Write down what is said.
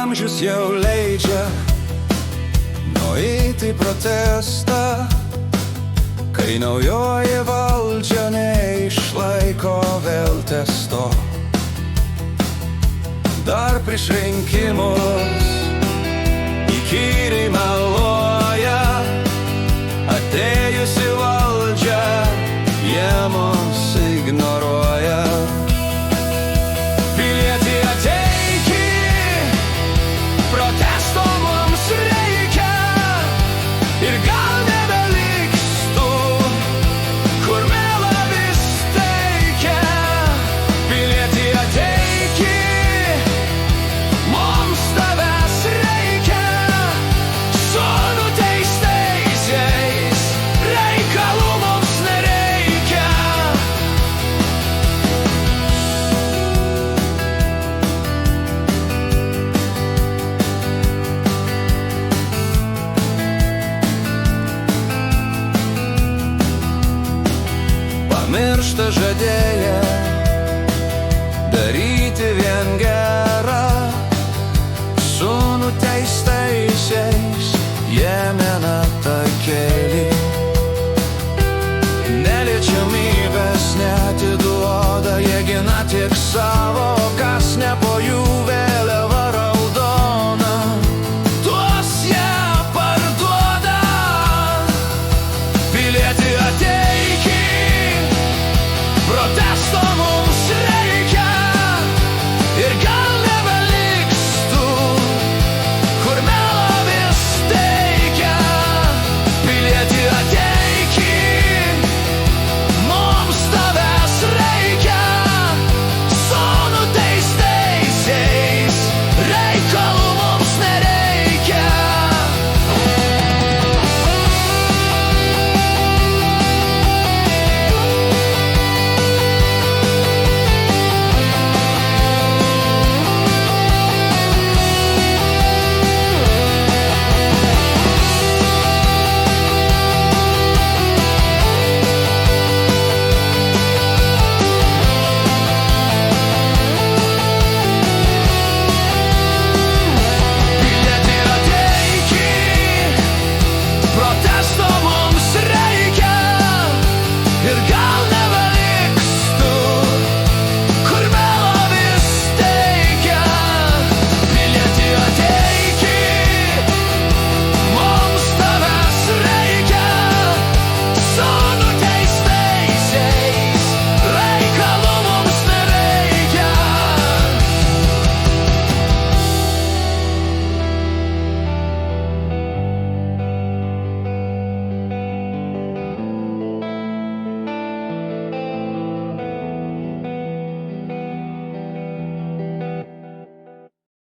amžius jau leidžia nueiti į protestą, kai naujoji valdžia neišlaiko vėl testo. Dar prieš rinkimus įkyriai meluoja, atėjusi valdžia jie mus ignoruoja. Pilieti, ateiki, protesto mums reikia, ir gal nebeliks tų, kur melą vis teikia. Pilieti, ateiki, mums tavęs reikia, su nuteistaisiais reikalų mums nereikia. Pamiršta žadėję